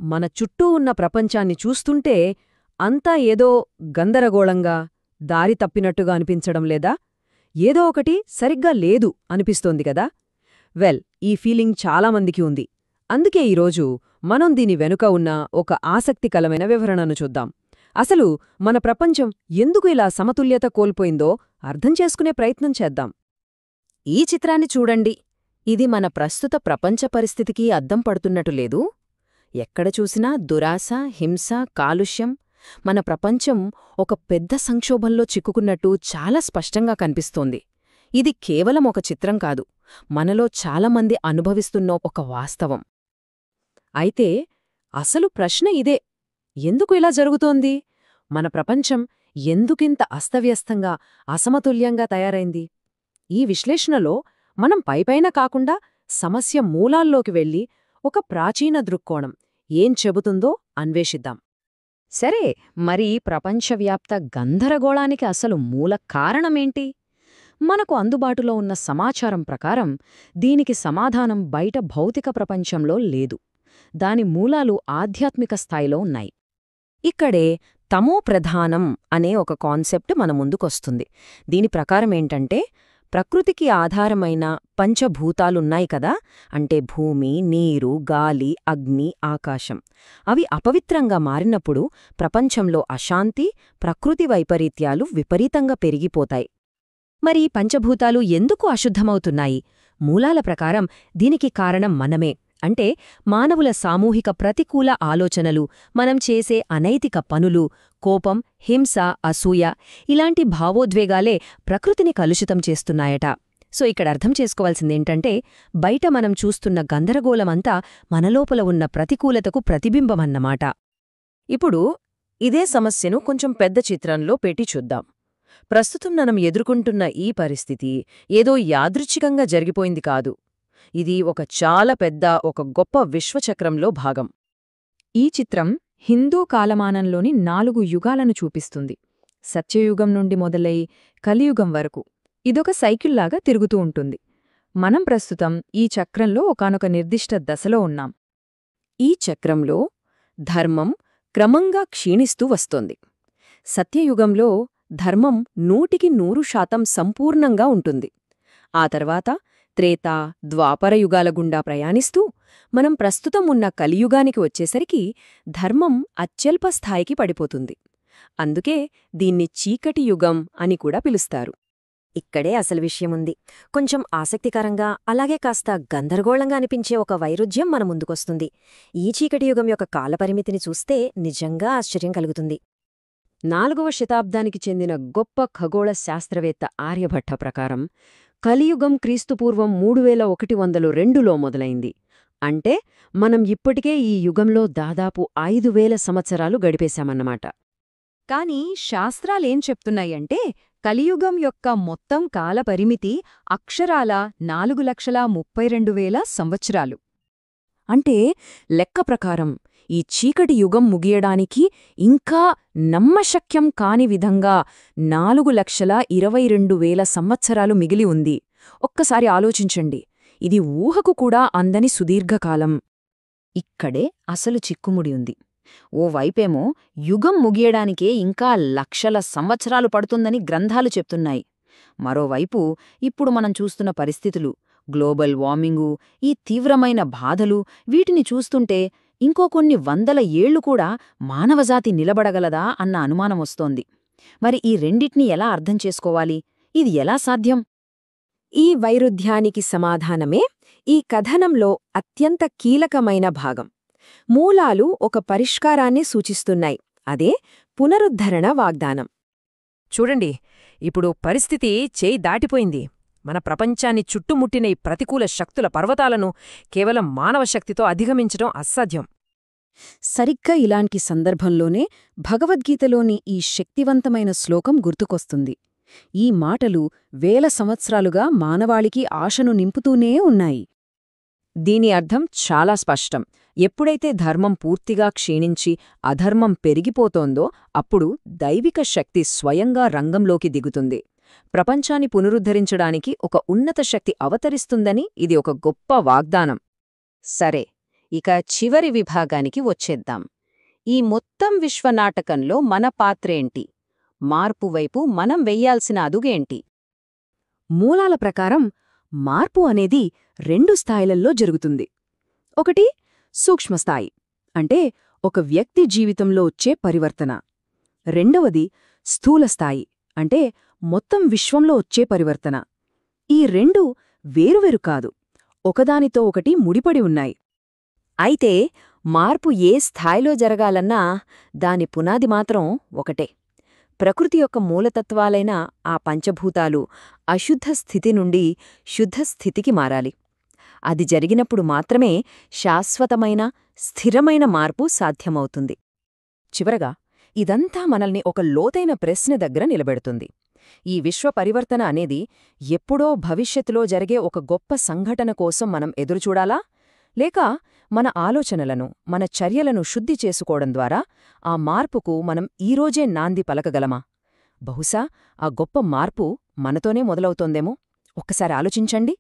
మన చుట్టూ ఉన్న ప్రపంచాన్ని చూస్తుంటే అంతా ఏదో గందరగోళంగా, దారి తప్పినట్టుగా అనిపించడం లేదా? ఏదో ఒకటి సరిగ్గా లేదు అనిపిస్తోంది కదా? ఈ ఫీలింగ్ చాలామందికి ఉంది. అందుకే ఈరోజు మనం దీని వెనుక ఉన్న ఒక ఆసక్తికరమైన వివరణను చూద్దాం. అసలు మన ప్రపంచం ఎందుకు ఇలా సమతుల్యత కోల్పోయిందో అర్థం చేసుకునే ప్రయత్నం చేద్దాం. ఈ చిత్రాన్ని చూడండి. ఇది మన ప్రస్తుత ప్రపంచ పరిస్థితికి అద్దం పడుతున్నట్టు లేదు? ఎక్కడ చూసినా దురాశ, హింస, కాలుష్యం. మన ప్రపంచం ఒక పెద్ద సంక్షోభంలో చిక్కుకున్నట్టు చాలా స్పష్టంగా కనిపిస్తోంది. ఇది కేవలం ఒక చిత్రం కాదు, మనలో చాలామంది అనుభవిస్తున్న ఒక వాస్తవం. అయితే అసలు ప్రశ్న ఇదే: ఎందుకు ఇలా జరుగుతోంది? మన ప్రపంచం ఎందుకింత అస్తవ్యస్తంగా, అసమతుల్యంగా తయారైంది? ఈ విశ్లేషణలో మనం పైపైన కాకుండా సమస్య మూలాల్లోకి వెళ్ళి ఒక ప్రాచీన దృక్కోణం ఏం చెబుతుందో అన్వేషిద్దాం. సరే, మరి ప్రపంచవ్యాప్త గందరగోళానికి అసలు మూల కారణమేంటి? మనకు అందుబాటులో ఉన్న సమాచారం ప్రకారం దీనికి సమాధానం బయట భౌతిక ప్రపంచంలో లేదు. దాని మూలాలు ఆధ్యాత్మిక స్థాయిలో ఉన్నాయి. ఇక్కడే తమో ప్రధానం అనే ఒక కాన్సెప్ట్ మన ముందుకొస్తుంది. దీని ప్రకారమేంటంటే, ప్రకృతికి ఆధారమైన పంచభూతాలున్నాయి కదా, అంటే భూమి, నీరు, గాలి, అగ్ని, ఆకాశం. అవి అపవిత్రంగా మారినప్పుడు ప్రపంచంలో అశాంతి, ప్రకృతి వైపరీత్యాలు విపరీతంగా పెరిగిపోతాయి. మరి పంచభూతాలు ఎందుకు అశుద్ధమవుతున్నాయి? మూలాల ప్రకారం దీనికి కారణం మనమే. అంటే మానవుల సామూహిక ప్రతికూల ఆలోచనలు, మనం చేసే అనైతిక పనులు, కోపం, హింస, అసూయ ఇలాంటి భావోద్వేగాలే ప్రకృతిని కలుషితం చేస్తున్నాయట. ఇక్కడ అర్థం చేసుకోవాల్సిందేంటంటే, బయట మనం చూస్తున్న గందరగోళమంతా మనలోపల ఉన్న ప్రతికూలతకు ప్రతిబింబమన్నమాట. ఇప్పుడు ఇదే సమస్యను కొంచెం పెద్ద చిత్రంలో పెట్టి చూద్దాం. ప్రస్తుతం మనం ఎదుర్కొంటున్న ఈ పరిస్థితి ఏదో యాదృచ్ఛికంగా జరిగిపోయింది కాదు. ఇది ఒక చాలా పెద్ద, ఒక గొప్ప విశ్వచక్రంలో భాగం. ఈ చిత్రం హిందూ కాలమానంలోని 4 యుగాలను చూపిస్తుంది. సత్యయుగం నుండి మొదలై కలియుగం వరకు ఇదొక సైకిల్లాగా తిరుగుతూ ఉంటుంది. మనం ప్రస్తుతం ఈ చక్రంలో ఒకానొక నిర్దిష్ట దశలో ఉన్నాం. ఈ చక్రంలో ధర్మం క్రమంగా క్షీణిస్తూ వస్తోంది. సత్యయుగంలో ధర్మం 100% సంపూర్ణంగా ఉంటుంది. ఆ తర్వాత త్రేతా, ద్వాపర యుగాల గుండా ప్రయాణిస్తూ మనం ప్రస్తుతం ఉన్న కలియుగానికి వచ్చేసరికి ధర్మం అత్యల్ప స్థాయికి పడిపోతుంది. అందుకే దీన్ని చీకటి యుగం అని కూడా పిలుస్తారు. ఇక్కడే అసలు విషయముంది. కొంచెం ఆసక్తికరంగా, అలాగే కాస్త గందరగోళంగా అనిపించే ఒక వైరుధ్యం మన ముందుకొస్తుంది. ఈ చీకటి యుగం యొక్క కాలపరిమితిని చూస్తే నిజంగా ఆశ్చర్యం కలుగుతుంది. 4వ శతాబ్దానికి చెందిన గొప్ప ఖగోళ శాస్త్రవేత్త ఆర్యభట్ట ప్రకారం కలియుగం క్రీస్తుపూర్వం 3102లో మొదలైంది. అంటే మనం ఇప్పటికే ఈ యుగంలో దాదాపు 5000 సంవత్సరాలు గడిపేశామన్నమాట. కాని శాస్త్రాలేం చెప్తున్నాయంటే, కలియుగం యొక్క మొత్తం కాలపరిమితి అక్షరాల 4,32,000 సంవత్సరాలు. అంటే లెక్క ప్రకారం ఈ చీకటి యుగం ముగియడానికి ఇంకా నమ్మశక్యం కాని విధంగా 4,22,000 సంవత్సరాలు మిగిలి ఉంది. ఒక్కసారి ఆలోచించండి. ఇది ఊహకు కూడా అందని సుదీర్ఘకాలం. ఇక్కడే అసలు చిక్కుముడి ఉంది. ఓవైపేమో యుగం ముగియడానికే ఇంకా లక్షల సంవత్సరాలు పడుతుందని గ్రంథాలు చెప్తున్నాయి. మరోవైపు ఇప్పుడు మనం చూస్తున్న పరిస్థితులు, గ్లోబల్ వార్మింగు, ఈ తీవ్రమైన బాధలు, వీటిని చూస్తుంటే ఇంకో కొన్ని వందల ఏళ్లు కూడా మానవజాతి నిలబడగలదా అన్న అనుమానమొస్తోంది. మరి ఈ రెండిటినీ ఎలా అర్థం చేసుకోవాలి? ఇది ఎలా సాధ్యం? ఈ వైరుధ్యానికి సమాధానమే ఈ కథనంలో అత్యంత కీలకమైన భాగం. మూలాలు ఒక పరిష్కారాన్ని సూచిస్తున్నాయి. అదే పునరుద్ధరణ వాగ్దానం. చూడండి, ఇప్పుడు పరిస్థితి చేయి దాటిపోయింది. మన ప్రపంచాన్ని చుట్టుముట్టిన ఈ ప్రతికూల శక్తుల పర్వతాలను కేవలం మానవ శక్తితో అధిగమించడం అసాధ్యం. సరిగ్గా ఇలాంటి సందర్భంలోనే భగవద్గీతలోని ఈ శక్తివంతమైన శ్లోకం గుర్తుకొస్తుంది. ఈ మాటలు వేల సంవత్సరాలుగా మానవాళికి ఆశను నింపుతూనే ఉన్నాయి. దీని అర్థం చాలా స్పష్టం. ఎప్పుడైతే ధర్మం పూర్తిగా క్షీణించి అధర్మం పెరిగిపోతోందో అప్పుడు దైవిక శక్తి స్వయంగా రంగంలోకి దిగుతుంది. ప్రపంచాన్ని పునరుద్ధరించడానికి ఒక ఉన్నత శక్తి అవతరిస్తుందని ఇది ఒక గొప్ప వాగ్దానం. సరే, ఇక చివరి విభాగానికి వచ్చేద్దాం. ఈ మొత్తం విశ్వనాటకంలో మన పాత్రేంటి? మార్పు వైపు మనం వెయ్యాల్సిన అడుగేంటి? మూలాల ప్రకారం మార్పు అనేది 2 స్థాయిలల్లో జరుగుతుంది. ఒకటి సూక్ష్మస్థాయి, అంటే ఒక వ్యక్తి జీవితంలో వచ్చే పరివర్తన. రెండవది స్థూలస్థాయి, అంటే మొత్తం విశ్వంలో వచ్చే పరివర్తన. ఈ 2 వేరువేరు కాదు, ఒకదానితో ఒకటి ముడిపడి ఉన్నాయి. అయితే మార్పు ఏ స్థాయిలో జరగాలన్నా దాని పునాది మాత్రం ఒకటే. ప్రకృతి యొక్క మూలతత్వాలైన ఆ పంచభూతాలు అశుద్ధ స్థితి నుండి శుద్ధ స్థితికి మారాలి. అది జరిగినప్పుడు మాత్రమే శాశ్వతమైన, స్థిరమైన మార్పు సాధ్యమవుతుంది. చివరగా ఇదంతా మనల్ని ఒక లోతైన ప్రశ్న దగ్గర నిలబెడుతుంది. ఈ విశ్వ పరివర్తన అనేది ఎప్పుడో భవిష్యత్తులో జరిగే ఒక గొప్ప సంఘటన కోసం మనం ఎదురుచూడాలా? లేక మన ఆలోచనలను, మన చర్యలను శుద్ధి చేసుకోవడం ద్వారా ఆ మార్పుకు మనం ఈరోజే నాంది పలకగలమా? బహుశా ఆ గొప్ప మార్పు మనతోనే మొదలవుతోందేమో. ఒక్కసారి ఆలోచించండి.